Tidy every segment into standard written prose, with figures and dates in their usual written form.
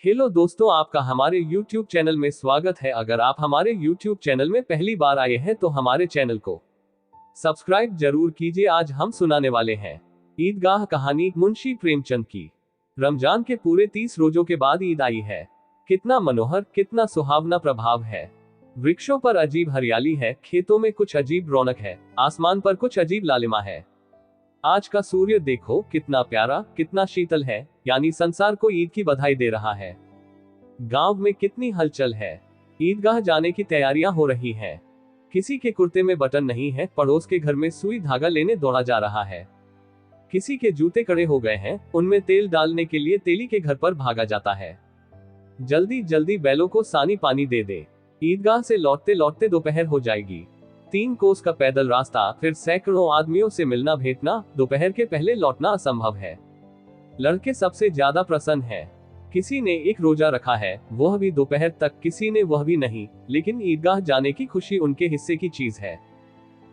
Hello दोस्तों, आपका हमारे YouTube चैनल में स्वागत है। अगर आप हमारे YouTube चैनल में पहली बार आए हैं तो हमारे चैनल को सब्सक्राइब जरूर कीजिए। आज हम सुनाने वाले हैं ईदगाह कहानी मुंशी प्रेमचंद की। रमजान के पूरे 30 रोजों के बाद ईद आई है। कितना मनोहर, कितना सुहावना प्रभाव है। वृक्षों पर अजीब हरियाली है, खेतों में कुछ अजीब रौनक है, आसमान पर कुछ अजीब लालिमा है। आज का सूर्य देखो कितना प्यारा, कितना शीतल है, यानी संसार को ईद की बधाई दे रहा है। गांव में कितनी हलचल है। ईदगाह जाने की तैयारियां हो रही हैं। किसी के कुर्ते में बटन नहीं है, पड़ोस के घर में सुई धागा लेने दौड़ा जा रहा है। किसी के जूते कड़े हो गए हैं, उनमें तेल डालने के लिए तेली के घर पर भागा जाता है। जल्दी जल्दी बैलों को सानी पानी दे दे। ईदगाह से लौटते लौटते दोपहर हो जाएगी। 3 कोस का पैदल रास्ता, फिर सैकड़ों आदमियों से मिलना भेंटना, दोपहर के पहले लौटना असंभव है। लड़के सबसे ज्यादा प्रसन्न हैं। किसी ने एक रोजा रखा है, वह भी दोपहर तक, किसी ने वह भी नहीं, लेकिन ईदगाह जाने की खुशी उनके हिस्से की चीज है।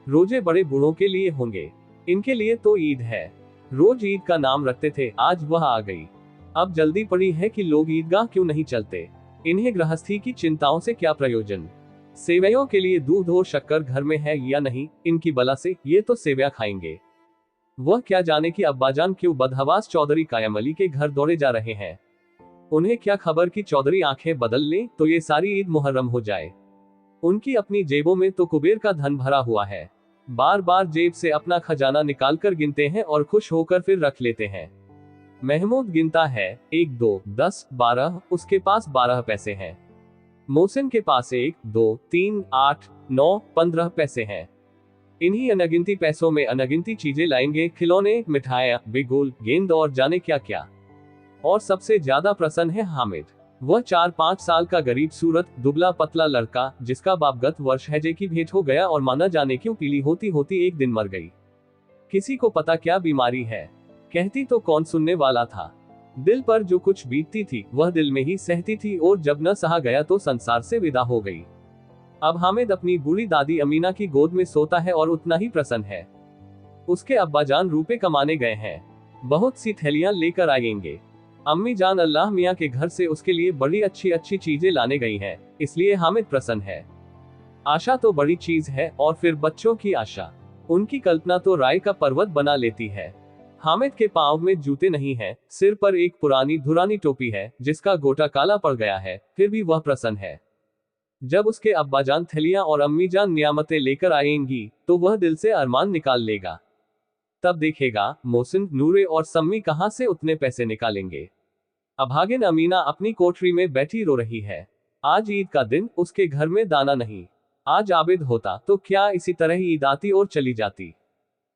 रोजे बड़े बूढ़ों के लिए होंगे, इनके लिए तो ईद है। रोज ईद का नाम रखते थे, आज वह आ गई। अब जल्दी पड़ी है कि लोग ईदगाह क्यों नहीं चलते। इन्हें गृहस्थी की चिंताओं से क्या प्रयोजन। सेवैयों के लिए दूध और शक्कर घर में है या नहीं, इनकी बला से ये तो सेवैया खाएंगे। वह क्या जाने कि अब्बाजान क्यों बदहवास चौधरी कायम अली के घर दौड़े जा रहे हैं। उन्हें क्या खबर कि चौधरी आंखें बदल ले तो ये सारी ईद मुहर्रम हो जाए। उनकी अपनी जेबों में तो कुबेर का धन भरा हुआ है। बार बार जेब से अपना खजाना निकालकर गिनते हैं और खुश होकर फिर रख लेते हैं। महमूद गिनता है, 1 2 10 12, उसके पास 12 पैसे हैं। मोहसिन के पास 1 2 3 8 9 15 पैसे हैं। इन्हीं अनगिनती पैसों में अनगिनती चीजें लाएंगे, खिलौने, मिठाइयां, बिगुल, गेंद और जाने क्या क्या। और सबसे ज्यादा प्रसन्न है हामिद। वह 4-5 साल का गरीब सूरत, दुबला पतला लड़का, जिसका बाप गत वर्ष हैजे की भेंट हो गया और माना जाने क्यों पीली होती होती एक दिन मर गई। किसी को पता क्या बीमारी है, कहती तो कौन सुनने वाला था। दिल पर जो कुछ बीतती थी वह दिल में ही सहती थी, और जब न सहा गया तो संसार से विदा हो गई। अब हामिद अपनी बूढ़ी दादी अमीना की गोद में सोता है और उतना ही प्रसन्न है। उसके अब्बाजान रुपए कमाने गए हैं, बहुत सी थैलियां लेकर आएंगे। अम्मी जान अल्लाह मियाँ के घर से उसके लिए बड़ी अच्छी अच्छी चीजें लाने गई हैं, इसलिए हामिद प्रसन्न है। आशा तो बड़ी चीज है, और फिर बच्चों की आशा। उनकी कल्पना तो राय का पर्वत बना लेती है। हामिद के पांव में जूते नहीं हैं, सिर पर एक पुरानी धुरानी टोपी है जिसका गोटा काला पड़ गया है, फिर भी वह प्रसन्न है। जब उसके अब्बाजान थैलियां और अम्मीजान नियामतें लेकर आएंगी तो वह दिल से अरमान निकाल लेगा। तब देखेगा मोहसिन, नूरे और सम्मी कहां से उतने पैसे निकालेंगे। अभागिन अमीना अपनी कोठरी में बैठी रो रही है। आज ईद का दिन, उसके घर में दाना नहीं। आज आबिद होता तो क्या इसी तरह ही ईद आती और चली जाती।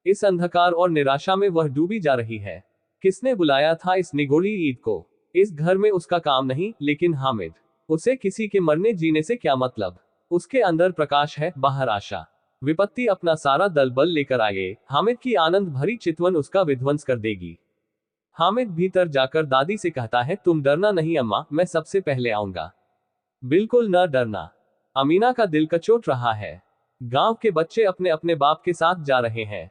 इस अंधकार और निराशा में वह डूबी जा रही है। किसने बुलाया था इस निगोड़ी ईद को। इस घर में उसका काम नहीं, लेकिन हामिद, उसे किसी के मरने जीने से क्या मतलब। उसके अंदर प्रकाश है, बाहर आशा। विपत्ति अपना सारा दल बल लेकर आए, हामिद की आनंद भरी चितवन उसका विध्वंस कर देगी। हामिद भीतर जाकर दादी से कहता है, तुम डरना नहीं अम्मा, मैं सबसे पहले आऊंगा। बिल्कुल न डरना। अमीना का दिल कचोट रहा है। गांव के बच्चे अपने अपने बाप के साथ जा रहे हैं।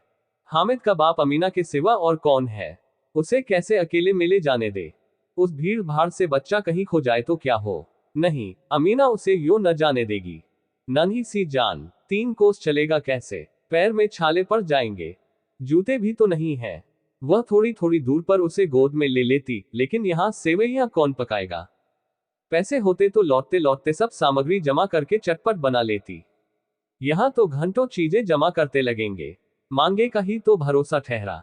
हामिद का बाप अमीना के सिवा और कौन है। उसे कैसे अकेले मिले जाने दे। उस भीड़ भाड़ से बच्चा कहीं खो जाए तो क्या हो। नहीं, अमीना उसे यूं न जाने देगी। नन्ही सी जान, 3 कोस चलेगा कैसे। पैर में छाले पड़ जाएंगे, जूते भी तो नहीं है। वह थोड़ी थोड़ी दूर पर उसे गोद में ले लेती, लेकिन यहाँ सेवैयां कौन पकाएगा। पैसे होते तो लौटते लौटते सब सामग्री जमा करके चटपट बना लेती। यहाँ तो घंटों चीजें जमा करते लगेंगे। मांगे का ही तो भरोसा ठहरा।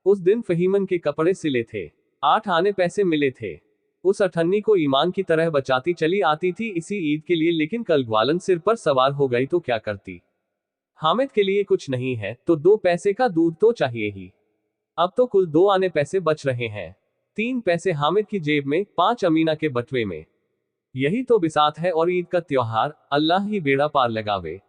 उस दिन फहीमन के कपड़े सिले थे, 8 आने पैसे मिले थे। उस अठन्नी को ईमान की तरह बचाती चली आती थी इसी ईद के लिए, लेकिन कल ग्वालन सिर पर सवार हो गई तो क्या करती। हामिद के लिए कुछ नहीं है तो 2 पैसे का दूध तो चाहिए ही। अब तो कुल 2 आने पैसे बच रहे हैं। 3 पैसे हामिद की जेब में, 5 अमीना के बटुए में। यही तो बिसात है और ईद का त्योहार, अल्लाह ही बेड़ा पार लगावे।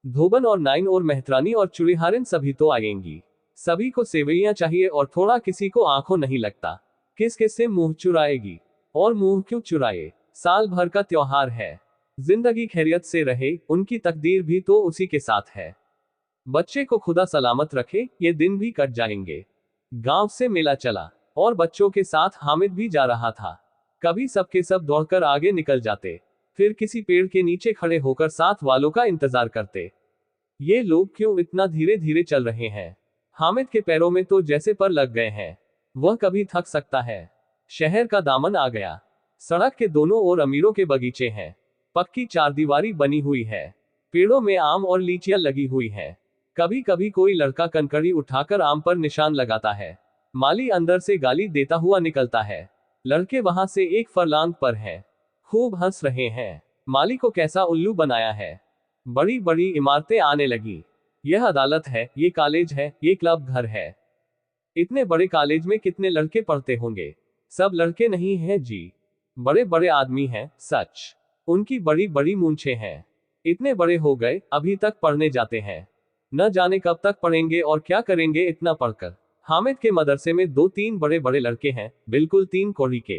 धोबन और नाइन और मेहतरानी और चुड़ीहारिन सभी तो आएंगी। सभी को सेवैयां चाहिए और थोड़ा किसी को आंखों नहीं लगता। किस किस से मुंह चुराएगी, और मुंह क्यों चुराए। साल भर का त्योहार है। जिंदगी खैरियत से रहे, उनकी तकदीर भी तो उसी के साथ है। बच्चे को खुदा सलामत रखे, ये दिन भी कट जाएंगे। गांव से मेला चला और बच्चों के साथ हामिद भी जा रहा था। कभी सबके सब दौड़कर आगे निकल जाते, फिर किसी पेड़ के नीचे खड़े होकर साथ वालों का इंतजार करते। ये लोग क्यों इतना धीरे धीरे चल रहे हैं? हामिद के पैरों में तो जैसे पर लग गए हैं। वह कभी थक सकता है। शहर का दामन आ गया। सड़क के दोनों ओर अमीरों के बगीचे हैं। पक्की चारदीवारी बनी हुई है। पेड़ों में आम और लीचियां लगी हुई हैं। कभी कभी कोई लड़का कंकड़ी उठाकर आम पर निशान लगाता है। माली अंदर से गाली देता हुआ निकलता है। लड़के वहां से एक फरलांग पर हैं। खूब हंस रहे हैं। माली को कैसा उल्लू बनाया है। बड़ी बड़ी इमारतें आने लगी। यह अदालत है, ये कॉलेज है, ये क्लब घर है। इतने बड़े कॉलेज में कितने लड़के पढ़ते होंगे? सब लड़के नहीं हैं जी, बड़े बड़े आदमी हैं, सच। उनकी बड़ी बड़ी मूंछें हैं। इतने बड़े हो गए, अभी तक पढ़ने जाते हैं। न जाने कब तक पढ़ेंगे और क्या करेंगे इतना पढ़कर। हामिद के मदरसे में 2-3 बड़े बड़े लड़के हैं, बिल्कुल 3 कौड़ी के।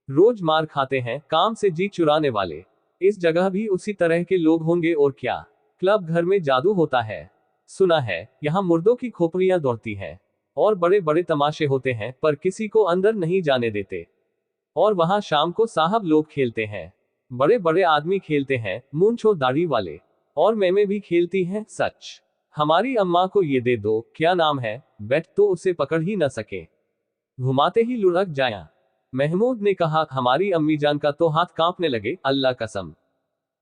रोज मार खाते हैं, काम से जी चुराने वाले। इस जगह भी उसी तरह के लोग होंगे और क्या। क्लब घर में जादू होता है। सुना है, यहाँ मुर्दों की खोपड़ियां दौड़ती हैं और बड़े बड़े तमाशे होते हैं, पर किसी को अंदर नहीं जाने देते। और वहां शाम को साहब लोग खेलते हैं। बड़े बड़े आदमी खेलते हैं, मूंछों दाढ़ी वाले। और मैमें भी खेलती हैं, सच। हमारी अम्मा को ये दे दो, क्या नाम है, बैट तो उसे पकड़ ही न सके, घुमाते ही लुढ़क जाया। महमूद ने कहा, हमारी अम्मी जान का तो हाथ कांपने लगे, अल्लाह कसम।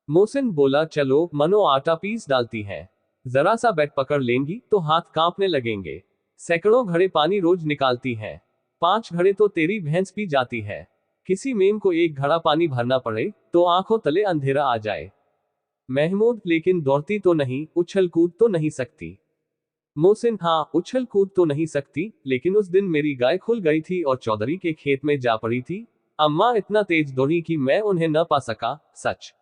मोहसिन बोला, चलो मनो आटा पीस डालती है, जरा सा बैट पकड़ लेंगी तो हाथ कांपने लगेंगे। सैकड़ों घड़े पानी रोज निकालती है, 5 घड़े तो तेरी भैंस पी जाती है। किसी मेम को 1 घड़ा पानी भरना पड़े तो आंखों तले अंधेरा आ जाए। महमूद, लेकिन दौड़ती तो नहीं, उछल कूद तो नहीं सकती। मोहसिन, हाँ उछल कूद तो नहीं सकती, लेकिन उस दिन मेरी गाय खुल गई थी और चौधरी के खेत में जा पड़ी थी। अम्मा इतना तेज दौड़ी कि मैं उन्हें न पा सका, सच।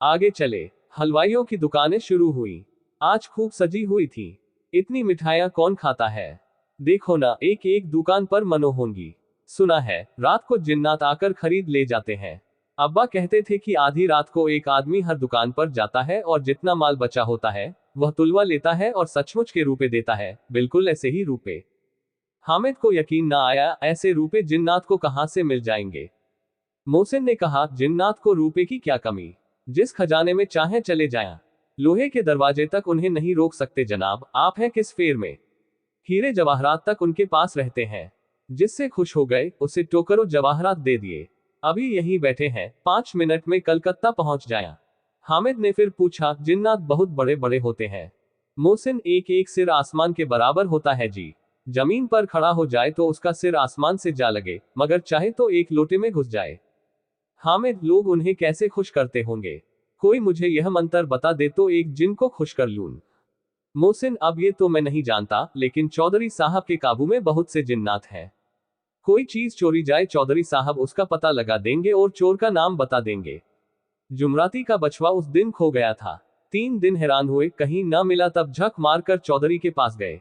आगे चले। हलवाइयों की दुकानें शुरू हुई। आज खूब सजी हुई थी। इतनी मिठाइयां कौन खाता है? देखो ना, एक एक दुकान पर मनो होंगी। सुना है, रात को जिन्नात आकर खरीद ले जाते हैं। अब्बा कहते थे कि आधी रात को एक आदमी हर दुकान पर जाता है और जितना माल बचा होता है वह तुलवा लेता है और सचमुच के रुपए देता है, बिल्कुल ऐसे ही रुपए। हामिद को यकीन ना आया, ऐसे रुपए जिन्नात को कहां से मिल जाएंगे। मोहसिन ने कहा, जिन्नात को रुपए की क्या कमी, जिस खजाने में चाहे चले जाएं। लोहे के दरवाजे तक उन्हें नहीं रोक सकते जनाब, आप हैं किस फेर में। हीरे जवाहरात तक उनके पास रहते हैं। जिससे खुश हो गए उसे टोकरों जवाहरात दे दिए। अभी यहीं बैठे हैं, 5 मिनट में कलकत्ता पहुंच जाया। हामिद ने फिर पूछा, जिन्नात बहुत बड़े बड़े होते हैं। मोहसिन, एक एक सिर आसमान के बराबर होता है जी। जमीन पर खड़ा हो जाए तो उसका सिर आसमान से जा लगे, मगर चाहे तो एक लोटे में घुस जाए। हामिद, लोग उन्हें कैसे खुश करते होंगे? कोई मुझे यह मंत्र बता दे तो एक जिन को खुश कर लूं। मोहसिन, अब ये तो मैं नहीं जानता, लेकिन चौधरी साहब के काबू में बहुत से जिन्नात हैं। कोई चीज चोरी जाए, चौधरी साहब उसका पता लगा देंगे और चोर का नाम बता देंगे। जुमराती का बछवा उस दिन खो गया था। 3 दिन हैरान हुए, कहीं ना मिला, तब झक मारकर चौधरी के पास गए।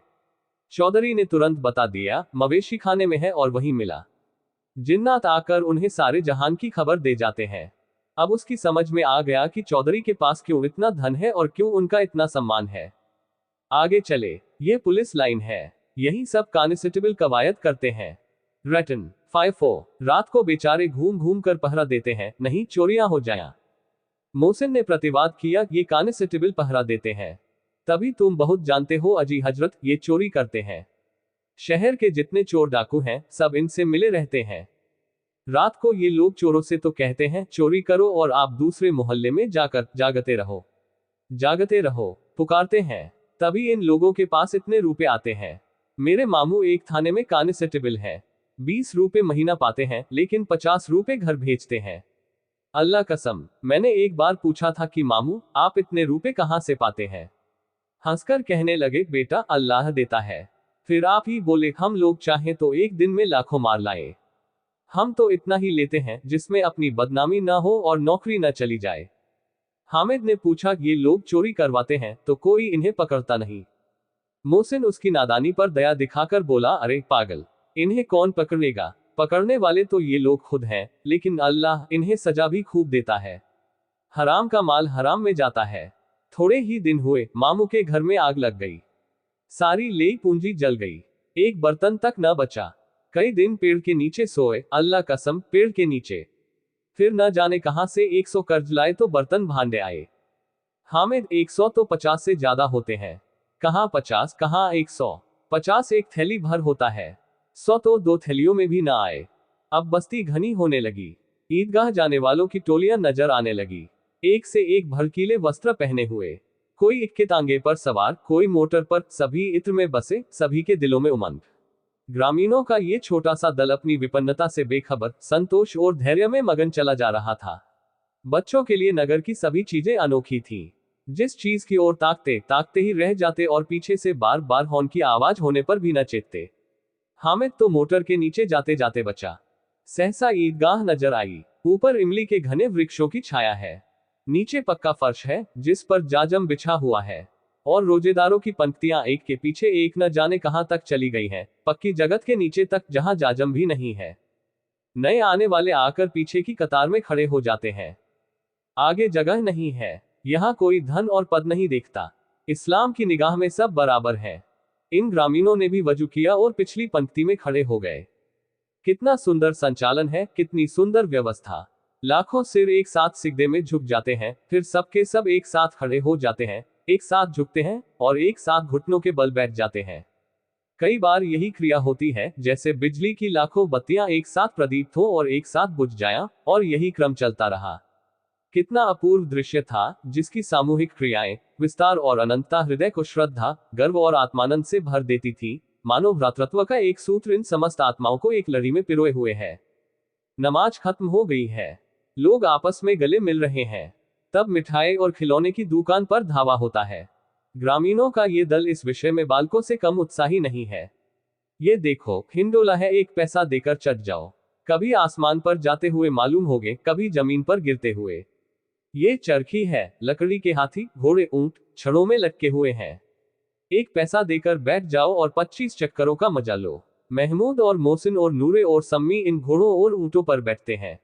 चौधरी ने तुरंत बता दिया, मवेशी खाने में है, और वहीं मिला। जिन्नात आकर उन्हें सारे जहान की खबर दे जाते हैं। अब उसकी समझ में आ गया कि चौधरी के पास क्यों इतना धन है और क्यों उनका इतना सम्मान है। आगे चले। ये पुलिस लाइन है, यही सब कांस्टेबल कवायद करते हैं। रटन 5-4 रात को बेचारे घूम घूम कर पहरा देते हैं, नहीं चोरियां हो जाया। मोहसिन ने प्रतिवाद किया, ये कांस्टेबल पहरा देते हैं, तभी तुम बहुत जानते हो अजी हजरत, ये चोरी करते हैं। शहर के जितने चोर डाकू हैं, सब इनसे मिले रहते हैं। रात को ये लोग चोरों से तो कहते हैं चोरी करो और आप दूसरे मोहल्ले में जाकर जागते रहो, जागते रहो, पुकारते हैं। तभी इन लोगों के पास इतने रुपए आते हैं। मेरे मामू एक थाने में कांस्टेबल है, 20 रुपए महीना पाते हैं, लेकिन 50 रुपए घर भेजते हैं। अल्लाह कसम, मैंने एक बार पूछा था कि मामू आप इतने रुपए कहां से पाते हैं? हंसकर कहने लगे, बेटा अल्लाह देता है। फिर आप ही बोले, हम लोग चाहें तो एक दिन में लाखों मार लाए। हम तो इतना ही लेते हैं जिसमें अपनी बदनामी ना हो और नौकरी न चली जाए। हामिद ने पूछा, ये लोग चोरी करवाते हैं तो कोई इन्हें पकड़ता नहीं? मोहसिन उसकी नादानी पर दया दिखाकर बोला, अरे पागल, इन्हें कौन पकड़ेगा? पकड़ने वाले तो ये लोग खुद हैं, लेकिन अल्लाह इन्हें सजा भी खूब देता है। हराम का माल हराम में जाता है। थोड़े ही दिन हुए, मामू के घर में आग लग गई। सारी लेई पूंजी जल गई, एक बर्तन तक न बचा। कई दिन पेड़ के नीचे सोए, अल्लाह कसम पेड़ के नीचे। फिर न जाने कहां से 100 कर्ज लाए तो बर्तन भांडे आए। हामिद 100 तो 50 से ज्यादा होते हैं। कहां 50 कहां 100। 50 एक थैली भर होता है, 100 तो 2 थैलियों में भी ना आए। अब बस्ती घनी होने लगी। ईदगाह जाने वालों की टोलियां नजर आने लगी, एक से एक भड़कीले वस्त्र पहने हुए। कोई इक्के तांगे पर सवार, कोई मोटर पर, सभी इत्र में बसे, सभी के दिलों में उमंग। ग्रामीणों का ये छोटा सा दल अपनी विपन्नता से बेखबर, संतोष और धैर्य में मगन चला जा रहा था। बच्चों के लिए नगर की सभी चीजें अनोखी थीं। जिस चीज की ओर ताकते ताकते ही रह जाते और पीछे से बार बार हॉर्न की आवाज होने पर भी न चेतते। हामिद तो मोटर के नीचे जाते जाते बचा। सहसा ईदगाह नजर आई। ऊपर इमली के घने वृक्षों की छाया है, नीचे पक्का फर्श है जिस पर जाजम बिछा हुआ है, और रोजेदारों की पंक्तियां एक के पीछे एक न जाने कहां तक चली गई हैं, पक्की जगत के नीचे तक जहां जाजम भी नहीं है। नए आने वाले आकर पीछे की कतार में खड़े हो जाते हैं। आगे जगह नहीं है। यहाँ कोई धन और पद नहीं देखता। इस्लाम की निगाह में सब बराबर है। इन ग्रामीणों ने भी वजू किया और पिछली पंक्ति में खड़े हो गए। कितना सुंदर संचालन है, कितनी सुंदर व्यवस्था। लाखों सिर एक साथ सिजदे में झुक जाते हैं, फिर सबके सब एक साथ खड़े हो जाते हैं, एक साथ झुकते हैं और एक साथ घुटनों के बल बैठ जाते हैं। कई बार यही क्रिया होती है जैसे बिजली की लाखों बत्तियां एक साथ प्रदीप्त हो और एक साथ बुझ जाया, और यही क्रम चलता रहा। कितना अपूर्व दृश्य था, जिसकी सामूहिक क्रियाएं, विस्तार और अनंतता हृदय को श्रद्धा, गर्व और आत्मानंद से भर देती थी। मानव भ्रातृत्व का एक सूत्र इन समस्त आत्माओं को एक लड़ी में पिरोए हुए है। नमाज खत्म हो गई है, लोग आपस में गले मिल रहे हैं। तब मिठाई और खिलौने की दुकान पर धावा होता है। ग्रामीणों का ये दल इस विषय में बालकों से कम उत्साही नहीं है। ये देखो, हिंडोला है, 1 पैसा देकर चढ़ जाओ। कभी आसमान पर जाते हुए मालूम होगे, कभी जमीन पर गिरते हुए। ये चरखी है, लकड़ी के हाथी, घोड़े, ऊंट छड़ों में लटके हुए हैं। 1 पैसा देकर बैठ जाओ और 25 चक्करों का मजा लो। महमूद और मोहसिन और नूरे और सम्मी इन घोड़ों और ऊंटों पर बैठते हैं।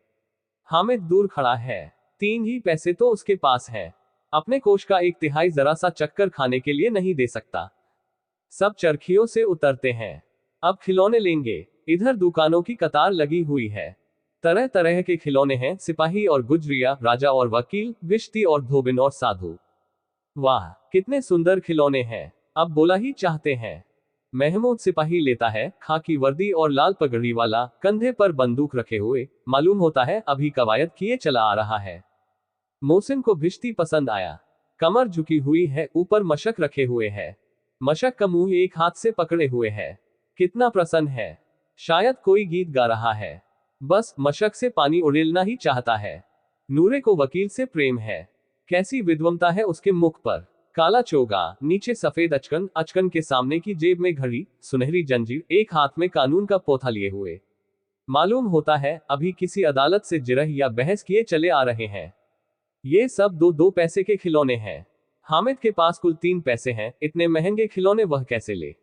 हामिद दूर खड़ा है, 3 ही पैसे तो उसके पास है। अपने कोष का 1/3 जरा सा चक्कर खाने के लिए नहीं दे सकता। सब चरखियों से उतरते हैं, अब खिलौने लेंगे। इधर दुकानों की कतार लगी हुई है। तरह तरह के खिलौने हैं, सिपाही और गुजरिया, राजा और वकील, भिश्ती और धोबिन और साधु। वाह, कितने सुंदर खिलौने हैं, अब बोला ही चाहते हैं। महमूद सिपाही लेता है, खाकी वर्दी और लाल पगड़ी वाला, कंधे पर बंदूक रखे हुए, मालूम होता है अभी कवायद किए चला आ रहा है। मोहसिन को भिश्ती पसंद आया, कमर झुकी हुई है, ऊपर मशक रखे हुए है। मशक का मुंह एक हाथ से पकड़े हुए है। कितना प्रसन्न है, शायद कोई गीत गा रहा है। बस मशक से पानी उड़ेलना ही चाहता है। नूरे को वकील से प्रेम है, कैसी विद्वमता है उसके मुख पर। काला चोगा, नीचे सफेद अचकन, अचकन के सामने की जेब में घड़ी, सुनहरी जंजीर, एक हाथ में कानून का पोथा लिए हुए। मालूम होता है अभी किसी अदालत से जिरह या बहस किए चले आ रहे हैं। ये सब 2-2 पैसे के खिलौने हैं। हामिद के पास कुल 3 पैसे हैं, इतने महंगे खिलौने वह कैसे ले।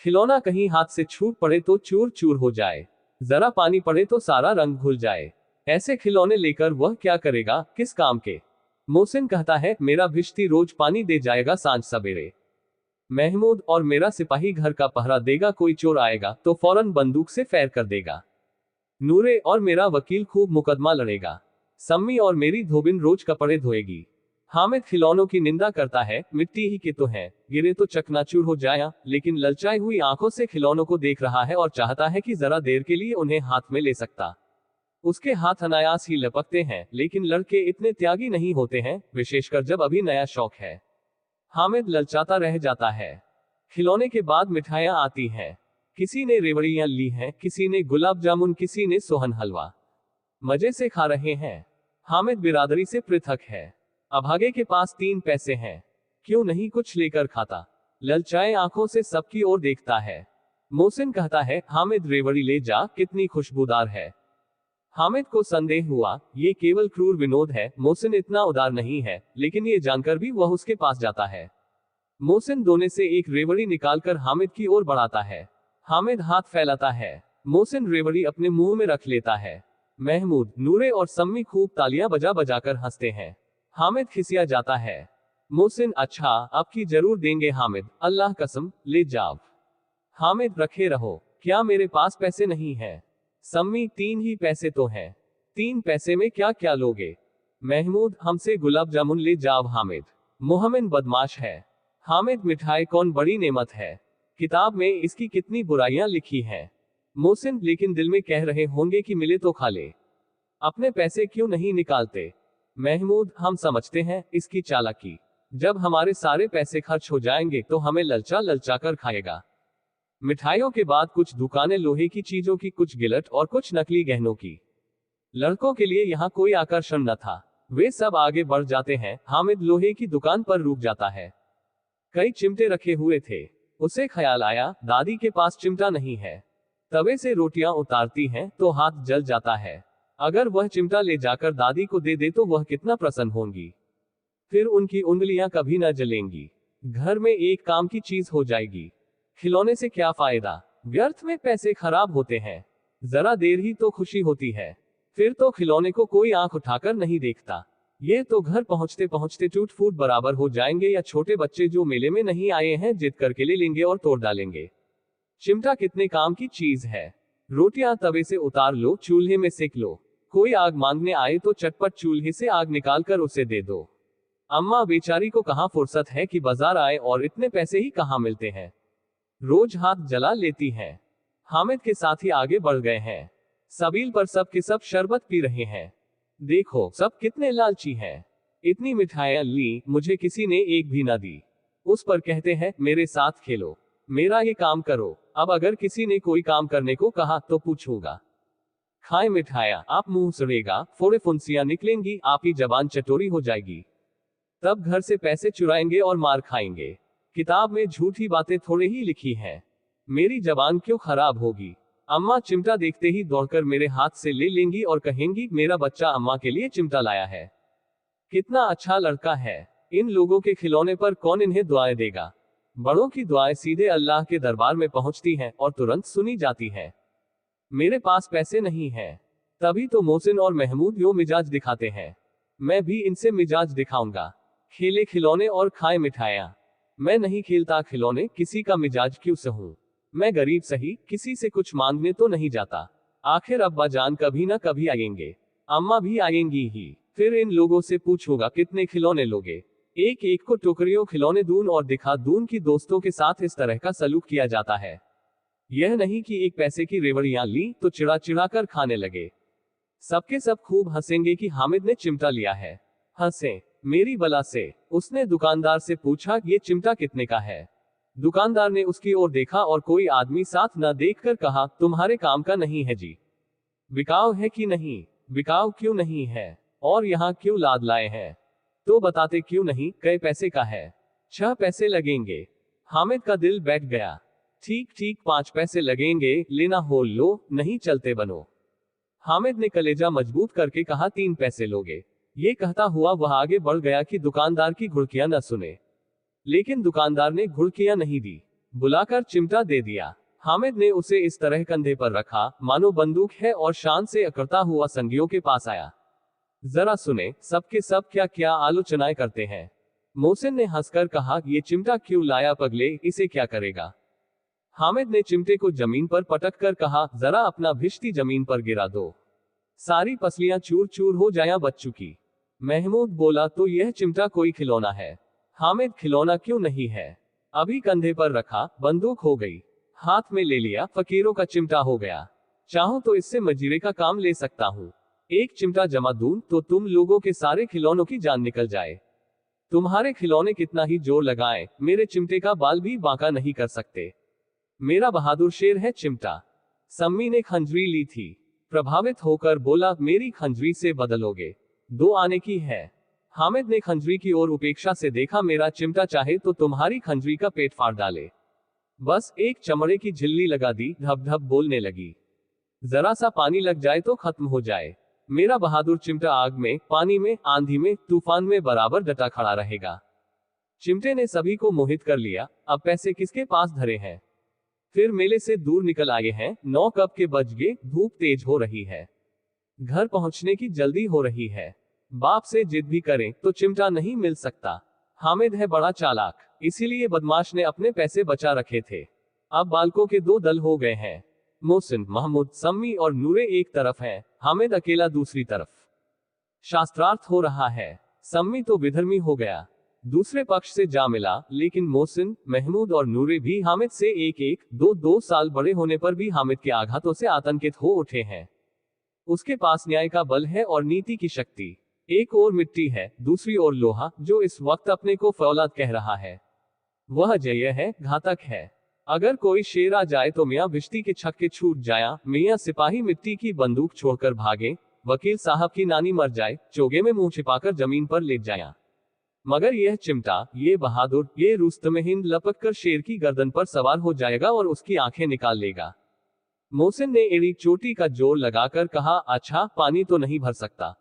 खिलौना कहीं हाथ से छूट पड़े तो चूर चूर हो जाए, जरा पानी पड़े तो सारा रंग घुल जाए। ऐसे खिलौने लेकर वह क्या करेगा, किस काम के। मोहसिन कहता है, मेरा भिश्ती रोज पानी दे जाएगा सांझ सवेरे। महमूद और मेरा सिपाही घर का पहरा देगा, कोई चोर आएगा तो फौरन बंदूक से फैर कर देगा। नूरे और मेरा वकील खूब मुकदमा लड़ेगा। सम्मी और मेरी धोबिन रोज कपड़े धोएगी। हामिद खिलौनों की निंदा करता है, मिट्टी ही के तो हैं, गिरे तो चकनाचूर हो जाया, लेकिन ललचाई हुई आंखों से खिलौनों को देख रहा है और चाहता है कि जरा देर के लिए उन्हें हाथ में ले सकता। उसके हाथ अनायास ही लपकते हैं, लेकिन लड़के इतने त्यागी नहीं होते हैं, विशेषकर जब अभी नया शौक है। हामिद ललचाता रह जाता है। खिलौने के बाद मिठाइयां आती हैं। किसी ने रेवड़ियां ली हैं, किसी ने गुलाब जामुन, किसी ने सोहन हलवा। मजे से खा रहे हैं। हामिद बिरादरी से पृथक है। अभागे के पास 3 पैसे हैं, क्यों नहीं कुछ लेकर खाता। ललचाए आंखों से सबकी ओर देखता है। मोहसिन कहता है, हामिद रेवड़ी ले जा, कितनी खुशबूदार है। हामिद को संदेह हुआ, ये केवल क्रूर विनोद है, मोहसिन इतना उदार नहीं है, लेकिन ये जानकर भी वह उसके पास जाता है। मोहसिन दोने से एक रेवड़ी निकालकर हामिद की ओर बढ़ाता है। हामिद हाथ फैलाता है। मोहसिन रेवड़ी अपने मुंह में रख लेता है। महमूद, नूरे और सम्मी खूब तालियां बजा बजाकर हंसते हैं। हामिद खिसिया जाता है। मोहसिन, अच्छा अब की जरूर देंगे हामिद, अल्लाह कसम, ले जाओ। हामिद, रखे रहो। क्या मेरे पास पैसे नहीं हैं? सम्मी, 3 ही पैसे तो हैं। 3 पैसे में क्या क्या लोगे? महमूद, हमसे गुलाब जामुन ले जाओ। हामिद, मोहम्मद बदमाश है। हामिद, मिठाई कौन बड़ी नेमत है, किताब में इसकी कितनी बुराइयां लिखी हैं। मोहसिन, लेकिन दिल में कह रहे होंगे कि मिले तो खा ले, अपने पैसे क्यों नहीं निकालते? महमूद, हम समझते हैं इसकी चालाकी, जब हमारे सारे पैसे खर्च हो जाएंगे तो हमें ललचा ललचा कर खाएगा। मिठाइयों के बाद कुछ दुकानें लोहे की चीजों की, कुछ गिलट और कुछ नकली गहनों की। लड़कों के लिए यहाँ कोई आकर्षण न था, वे सब आगे बढ़ जाते हैं। हामिद लोहे की दुकान पर रुक जाता है। कई चिमटे रखे हुए थे। उसे ख्याल आया, दादी के पास चिमटा नहीं है। तवे से रोटियां उतारती हैं तो हाथ जल जाता है। अगर वह चिमटा ले जाकर दादी को दे दे तो वह कितना प्रसन्न होंगी। फिर उनकी उंगलियां कभी न जलेंगी। घर में एक काम की चीज हो जाएगी। खिलौने से क्या फायदा, व्यर्थ में पैसे खराब होते हैं। जरा देर ही तो खुशी होती है, फिर तो खिलौने को कोई आंख उठाकर नहीं देखता। ये तो घर पहुंचते पहुंचते टूट फूट बराबर हो जाएंगे, या छोटे बच्चे जो मेले में नहीं आए हैं जिद करके ले लेंगे और तोड़ डालेंगे। चिमटा कितने काम की चीज है। रोटियां तवे से उतार लो, चूल्हे में सेक लो। कोई आग मांगने आए तो चटपट चूल्हे से आग निकालकर उसे दे दो। अम्मा बेचारी को कहां फुर्सत है कि बाजार आए, और इतने पैसे ही कहां मिलते हैं। रोज हाथ जला लेती हैं। हामिद के साथ ही आगे बढ़ गए हैं। सबील पर सब के सब शरबत पी रहे हैं। देखो सब कितने लालची हैं। इतनी मिठाइयां ली, मुझे किसी ने एक भी ना दी। उस पर कहते हैं मेरे साथ खेलो, मेरा ये काम करो। अब अगर किसी ने कोई काम करने को कहा तो पूछूंगा। खाए मिठाइयां, आप मुंह सड़ेगा, फोड़े फुंसियां निकलेंगी, आपकी जबान चटोरी हो जाएगी। तब घर से पैसे चुराएंगे और मार खाएंगे। किताब में झूठी बातें थोड़े ही लिखी हैं, मेरी जबान क्यों खराब होगी। अम्मा चिमटा देखते ही दौड़कर मेरे हाथ से ले लेंगी और कहेंगी मेरा बच्चा अम्मा के लिए चिमटा लाया है, कितना अच्छा लड़का है। इन लोगों के खिलौने पर कौन इन्हें दुआएं देगा। बड़ों की दुआएं सीधे अल्लाह के दरबार में पहुंचती हैं और तुरंत सुनी जाती हैं। मेरे पास पैसे नहीं हैं। तभी तो मोहसिन और महमूद यूं मिजाज दिखाते हैं। मैं भी इनसे मिजाज दिखाऊंगा। खेले खिलौने और खाए मिठाइयां। मैं नहीं खेलता खिलौने, किसी का मिजाज क्यों सहूं। मैं गरीब सही, किसी से कुछ मांगने तो नहीं जाता। आखिर अब्बा जान कभी ना कभी आएंगे, अम्मा भी आएंगी ही। फिर इन लोगों से पूछूंगा कितने खिलौने लोगे। एक एक को टोकरियों खिलौने दून और दिखा दून की दोस्तों के साथ इस तरह का सलूक किया जाता है। यह नहीं कि एक पैसे की रेवड़ियां ली तो चिड़ा चिड़ा कर खाने लगे। सबके सब खूब हंसेंगे कि हामिद ने चिमटा लिया है। हंसे मेरी बला से। उसने दुकानदार से पूछा ये चिमटा कितने का है। दुकानदार ने उसकी ओर देखा और कोई आदमी साथ न देखकर कहा तुम्हारे काम का नहीं है जी। बिकाऊ है कि नहीं। बिकाऊ क्यों नहीं है, और यहाँ क्यों लाद लाए हैं। तो बताते क्यों नहीं, कई पैसे का है। 6 पैसे लगेंगे। हामिद का दिल बैठ गया। ठीक ठीक 5 पैसे लगेंगे, लेना हो लो, नहीं चलते बनो। हामिद ने कलेजा मजबूत करके कहा 3 पैसे लोगे। ये कहता हुआ वह आगे बढ़ गया कि दुकानदार की घुड़कियां न सुने। लेकिन दुकानदार ने घुड़कियां नहीं दी, बुलाकर चिमटा दे दिया। हामिद ने उसे इस तरह कंधे पर रखा मानो बंदूक है और शान से अकड़ता हुआ संगियों के पास आया। जरा सुने सबके सब क्या क्या आलोचनाएं करते हैं। मोहसिन ने हंसकर कहा ये चिमटा क्यों लाया पगले, इसे क्या करेगा। हामिद ने चिमटे को जमीन पर पटक कर कहा जरा अपना भिश्ती जमीन पर गिरा दो, सारी पसलियां चूर चूर हो जाया बच्चों की। महमूद बोला तो यह चिमटा कोई खिलौना है। हामिद खिलौना क्यों नहीं है। अभी कंधे पर रखा, बंदूक हो गई, हाथ में ले लिया, फकीरों का चिमटा हो गया। चाहूं तो इससे मजीरे का काम ले सकता हूं। एक चिमटा जमा दूं तो तुम लोगों के सारे खिलौनों की जान निकल जाए। तुम्हारे खिलौने कितना ही जोर लगाएं, मेरे चिमटे का बाल भी बांका नहीं कर सकते। मेरा बहादुर शेर है चिमटा। सम्मी ने खंजरी ली थी, प्रभावित होकर बोला मेरी खंजरी से बदलोगे, 2 आने की है। हामिद ने खंजरी की ओर उपेक्षा से देखा, मेरा चिमटा चाहे तो तुम्हारी खंजरी का पेट फाड़ डाले। बस एक चमड़े की झिल्ली लगा दी, धप धप बोलने लगी। जरा सा पानी लग जाए तो खत्म हो जाए। मेरा बहादुर चिमटा आग में, पानी में, आंधी में, तूफान में बराबर डटा खड़ा रहेगा। चिमटे ने सभी को मोहित कर लिया। अब पैसे किसके पास धरे हैं। फिर मेले से दूर निकल आए हैं। 9 कब के बज गए, धूप तेज हो रही है, घर पहुंचने की जल्दी हो रही है। बाप से जिद भी करें तो चिमटा नहीं मिल सकता। हामिद है बड़ा चालाक, इसीलिए बदमाश ने अपने पैसे बचा रखे थे। अब बालकों के 2 दल हो गए हैं। मोहसिन, महमूद, सम्मी और नूरे एक तरफ हैं, हामिद अकेला दूसरी तरफ। शास्त्रार्थ हो रहा है। सम्मी तो विधर्मी हो गया, दूसरे पक्ष से जा मिला, लेकिन मोहसिन, महमूद और नूरे भी हामिद से एक एक, दो साल बड़े होने पर भी हामिद के आघातों से आतंकित हो उठे हैं। उसके पास न्याय का बल है और नीति की शक्ति। एक ओर मिट्टी है, दूसरी ओर लोहा, जो इस वक्त अपने को फौलाद कह रहा है। वह जय है, घातक है। अगर कोई शेर आ जाए तो मियाँ भिश्ती के छक्के छूट जाया, मियाँ सिपाही मिट्टी की बंदूक छोड़कर भागे, वकील साहब की नानी मर जाए, चोगे में मुंह छिपाकर जमीन पर लेट जाया। मगर यह चिमटा, ये बहादुर, ये रुस्तम हिंद लपक कर शेर की गर्दन पर सवार हो जाएगा और उसकी आंखें निकाल लेगा। मोहसिन ने एड़ी चोटी का जोर लगाकर कहा, अच्छा, पानी तो नहीं भर सकता।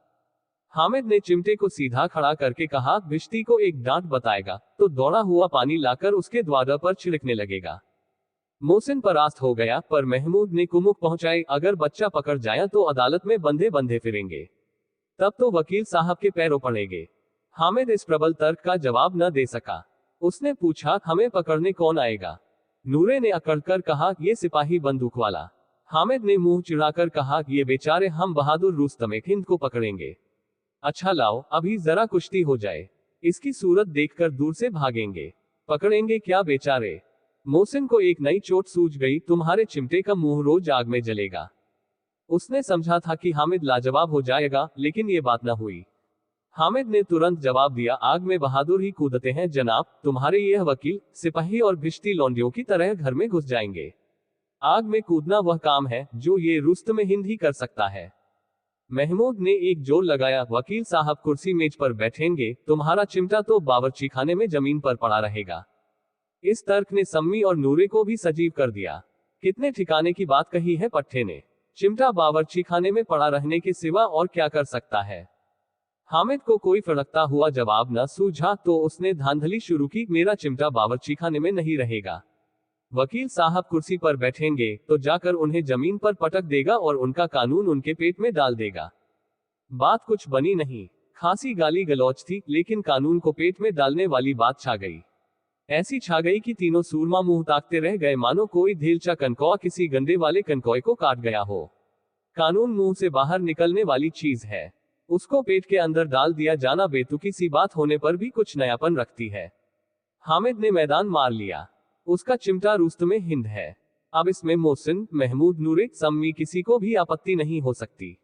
हामिद ने चिमटे को सीधा खड़ा करके कहा, भिश्ती को एक डांट बताएगा तो दौड़ा हुआ पानी लाकर उसके द्वार पर छिड़कने लगेगा। मोहसिन परास्त हो गया, पर महमूद ने कुमुक पहुंचाई, अगर बच्चा पकड़ जाए तो अदालत में बंधे बंधे फिरेंगे, तब तो वकील साहब के पैरों पड़ेंगे। हामिद इस प्रबल तर्क का जवाब न दे सका। उसने पूछा, हमें पकड़ने कौन आएगा? नूरे ने अकड़कर कहा, ये सिपाही बंदूक वाला। हामिद ने मुंह चिढ़ाकर कहा, ये बेचारे हम बहादुर रुस्तम हिंद को पकड़ेंगे। अच्छा लाओ, अभी जरा कुश्ती हो जाए, इसकी सूरत देखकर दूर से भागेंगे। पकड़ेंगे क्या बेचारे? मोहसिन को एक नई चोट सूझ गई, तुम्हारे चिमटे का मुंह रोज आग में जलेगा। उसने समझा था कि हामिद लाजवाब हो जाएगा, लेकिन ये बात न हुई। हामिद ने तुरंत जवाब दिया, आग में बहादुर ही कूदते हैं जनाब, तुम्हारे यह वकील, सिपाही और भिश्ती लौंडियों की तरह घर में घुस जाएंगे। आग में कूदना वह काम है जो ये रुस्तम हिंद ही कर सकता है। महमूद ने एक जोर लगाया, वकील साहब कुर्सी मेज पर बैठेंगे, तुम्हारा चिमटा तो बावर्ची खाने में जमीन पर पड़ा रहेगा। इस तर्क ने सम्मी और नूरे को भी सजीव कर दिया। कितने ठिकाने की बात कही है पट्टे ने। चिमटा बावर्ची खाने में पड़ा रहने के सिवा और क्या कर सकता है? हामिद को कोई फड़कता हुआ जवाब न सूझा तो उसने धांधली शुरू की, मेरा चिमटा बावर्ची खाने में नहीं रहेगा। वकील साहब कुर्सी पर बैठेंगे तो जाकर उन्हें जमीन पर पटक देगा और उनका कानून उनके पेट में डाल देगा। बात कुछ बनी नहीं, खासी गाली गलौच थी, लेकिन कानून को पेट में डालने वाली बात छा गई। ऐसी छा गई कि तीनों सूरमा मुंह ताकते रह गए, मानो कोई धेलचा कनकौआ किसी गंडे वाले कनकौए को काट गया हो। कानून मुंह से बाहर निकलने वाली चीज है, उसको पेट के अंदर डाल दिया जाना बेतुकी सी बात होने पर भी कुछ नयापन रखती है। हामिद ने मैदान मार लिया। उसका चिमटा रुस्तम हिंद है। अब इसमें मोहसिन, महमूद, नूरे, सम्मी किसी को भी आपत्ति नहीं हो सकती।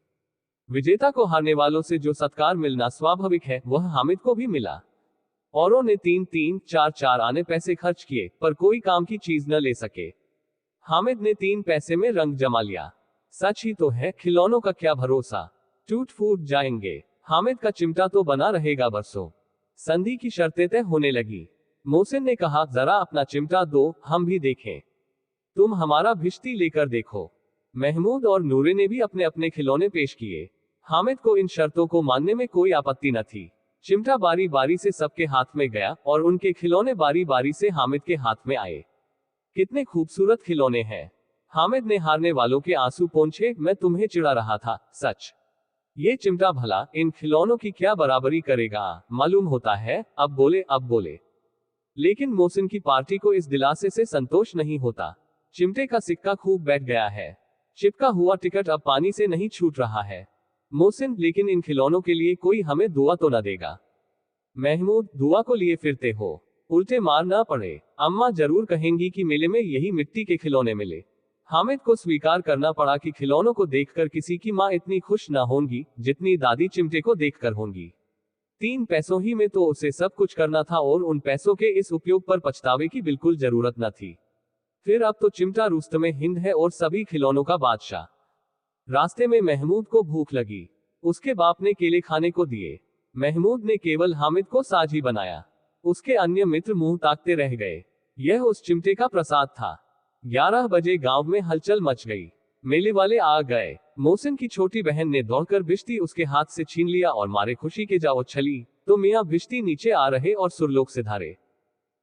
विजेता को हारने वालों से जो सत्कार मिलना स्वाभाविक है, वह हामिद को भी मिला। औरों ने 3-3, 4-4 आने पैसे खर्च किए, पर कोई काम की चीज न ले सके। हामिद ने 3 पैसे में रंग जमा लिया। सच ही तो है, खिलौनों का क्या भरोसा, टूट फूट जाएंगे। हामिद का चिमटा तो बना रहेगा बरसों। संधि की शर्तें तय होने लगी। मोहसिन ने कहा, जरा अपना चिमटा दो, हम भी देखें। तुम हमारा भिश्ती लेकर देखो। महमूद और नूरे ने भी अपने अपने खिलौने पेश किए। हामिद को इन शर्तों को मानने में कोई आपत्ति न थी। चिमटा बारी बारी से सबके हाथ में गया और उनके खिलौने बारी बारी से हामिद के हाथ में आए। कितने खूबसूरत खिलौने हैं। हामिद ने हारने वालों के आंसू पोंछे, मैं तुम्हें चिढ़ा रहा था, सच। ये चिमटा भला इन खिलौनों की क्या बराबरी करेगा, मालूम होता है। अब बोले। लेकिन मोहसिन की पार्टी को इस दिलासे से संतोष नहीं होता। चिमटे का सिक्का खूब बैठ गया है। चिपका हुआ टिकट अब पानी से नहीं छूट रहा है। मोहसिन, लेकिन इन खिलौनों के लिए कोई हमें दुआ तो न देगा? महमूद, दुआ को लिए फिरते हो, उल्टे मार ना पड़े। अम्मा जरूर कहेंगी कि मेले में यही मिट्टी के खिलौने मिले। हामिद को स्वीकार करना पड़ा कि खिलौनों को देखकर किसी की माँ इतनी खुश ना होंगी जितनी दादी चिमटे को देखकर होंगी। 3 पैसों ही में तो उसे सब कुछ करना था और उन पैसों के इस उपयोग पर पछतावे की बिल्कुल जरूरत न थी। फिर अब तो चिमटा रुस्तम हिंद है और सभी खिलौनों का बादशाह। रास्ते में महमूद को भूख लगी। उसके बाप ने केले खाने को दिए। महमूद ने केवल हामिद को साझी बनाया। उसके अन्य मित्र मुंह ताकते रह गए। यह उस चिमटे का प्रसाद था। 11 बजे गांव में हलचल मच गई। मेले वाले आ गए। मोहसिन की छोटी बहन ने दौड़कर भिश्ती उसके हाथ से छीन लिया और मारे खुशी के जा उछली तो मियाँ भिश्ती नीचे आ रहे और सुरलोक से धारे।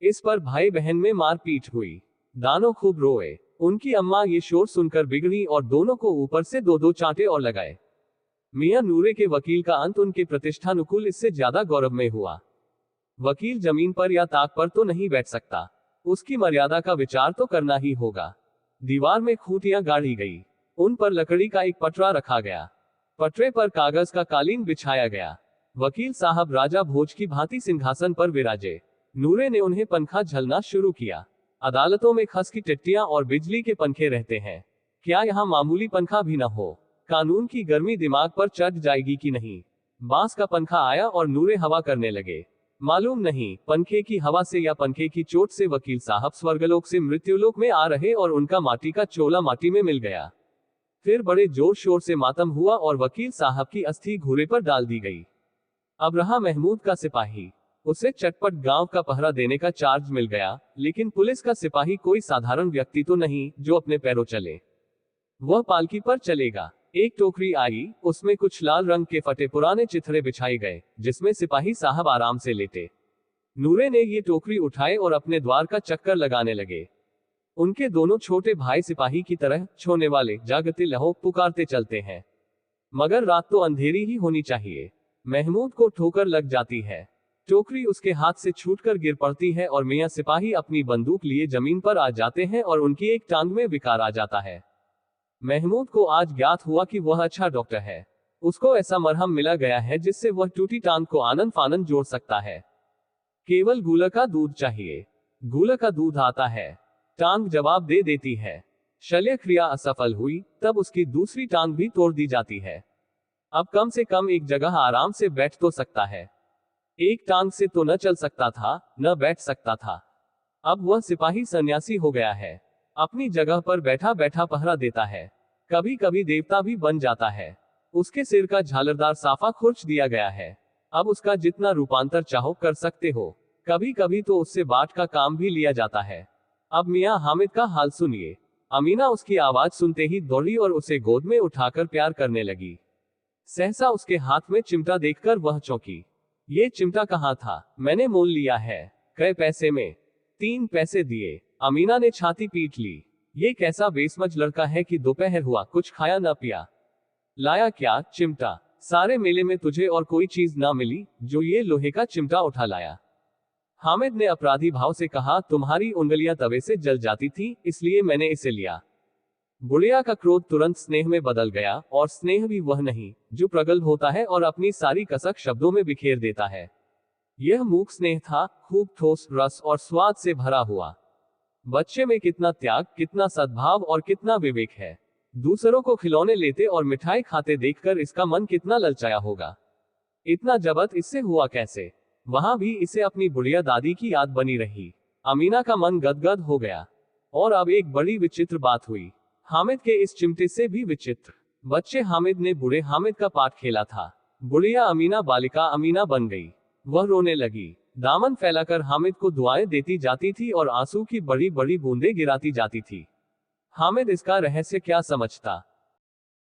इस पर भाई बहन में मारपीट हुई। दानों खूब रोए। उनकी अम्मा ये शोर सुनकर बिगड़ी और दोनों को ऊपर से 2-2 चांटे और लगाए। मियाँ नूरे के वकील का अंत उनके प्रतिष्ठानुकूल इससे ज्यादा गौरवमय हुआ। वकील जमीन पर या ताक पर तो नहीं बैठ सकता, उसकी मर्यादा का विचार तो करना ही होगा। दीवार में खूंटियां गाड़ी गई, उन पर लकड़ी का एक पटरा रखा गया, पटरे पर कागज का कालीन बिछाया गया। वकील साहब राजा भोज की भांति सिंहासन पर विराजे। नूरे ने उन्हें पंखा झलना शुरू किया। अदालतों में खस की टिट्टियां और बिजली के पंखे रहते हैं, क्या यहाँ मामूली पंखा भी न हो? कानून की गर्मी दिमाग पर चढ़ जाएगी कि नहीं? बांस का पंखा आया और नूरे हवा करने लगे। मालूम नहीं पंखे की हवा से या पंखे की चोट से वकील साहब स्वर्गलोक से मृत्युलोक में आ रहे और उनका माटी का चोला माटी में मिल गया। फिर बड़े जोर शोर से मातम हुआ और वकील साहब की अस्थि घूरे पर डाल दी गई। अब रहा महमूद का सिपाही, उसे चटपट गांव का पहरा देने का चार्ज मिल गया, लेकिन पुलिस का सिपाही कोई साधारण व्यक्ति तो नहीं जो अपने पैरों चले। वह पालकी पर चलेगा। एक टोकरी आई, उसमें कुछ लाल रंग के फटे पुराने चिथड़े बिछाए गए, जिसमें सिपाही साहब आराम से लेटे। नूरे ने ये टोकरी उठाए और अपने द्वार का चक्कर लगाने लगे। उनके दोनों छोटे भाई सिपाही की तरह छोने वाले जागते लहो पुकारते चलते हैं। मगर रात तो अंधेरी ही होनी चाहिए। महमूद को ठोकर लग जाती है, टोकरी उसके हाथ से छूटकर गिर पड़ती है और मियां सिपाही अपनी बंदूक लिए जमीन पर आ जाते हैं और उनकी एक टांग में विकार आ जाता है। महमूद को आज ज्ञात हुआ कि वह अच्छा डॉक्टर है। उसको ऐसा मरहम मिला गया है जिससे वह टूटी टांग को आनन फानन जोड़ सकता है। केवल गूला का दूध चाहिए। गूला का दूध आता है, टांग जवाब दे देती है। शल्य क्रिया असफल हुई, तब उसकी दूसरी टांग भी तोड़ दी जाती है। अब कम से कम एक जगह आराम से बैठ तो सकता है। एक टांग से तो न चल सकता था, न बैठ सकता था। अब वह सिपाही सन्यासी हो गया है, अपनी जगह पर बैठा बैठा पहरा देता है। कभी कभी देवता भी बन जाता है। उसके सिर का झालरदार साफा खुर्च दिया गया है। अब उसका जितना रूपांतर चाहो कर सकते हो। कभी कभी तो उससे बाट का काम भी लिया जाता है। अब मियां हामिद का हाल सुनिए। अमीना उसकी आवाज सुनते ही दौड़ी और उसे गोद में उठाकर प्यार करने लगी। सहसा उसके हाथ में चिमटा देखकर वह चौंकी। ये चिमटा कहाँ था? मैंने मोल लिया है। कै पैसे में? 3 पैसे दिए। अमीना ने छाती पीट ली। ये कैसा बेसमझ लड़का है कि दोपहर हुआ कुछ खाया न पिया। लाया क्या? चिमटा। सारे मेले में तुझे और कोई चीज ना मिली जो ये लोहे का चिमटा उठा लाया। हामिद ने अपराधी भाव से कहा, तुम्हारी उंगलियां तवे से जल जाती थी, इसलिए मैंने इसे लिया। बुढ़िया का क्रोध तुरंत स्नेह में बदल गया, और स्नेह भी वह नहीं जो प्रगल्भ होता है और अपनी सारी कसक शब्दों में बिखेर देता है। यह मूक स्नेह था, खूब ठोस रस और स्वाद से भरा हुआ। बच्चे में कितना त्याग, कितना सद्भाव और कितना विवेक है। दूसरों को खिलौने लेते और मिठाई खाते देखकर इसका मन कितना ललचाया होगा। इतना जबत इससे हुआ कैसे? वहां भी इसे अपनी बुढ़िया दादी की याद बनी रही। अमीना का मन गदगद हो गया। और अब एक बड़ी विचित्र बात हुई, हामिद के इस चिमटे से भी विचित्र। बच्चे हामिद ने बूढ़े हामिद का पाठ खेला था। बुढ़िया अमीना बालिका अमीना बन गई। वह रोने लगी, दामन फैलाकर हामिद को दुआएं देती जाती थी और आंसू की बड़ी बड़ी बूंदें गिराती जाती थी। हामिद इसका रहस्य क्या समझता?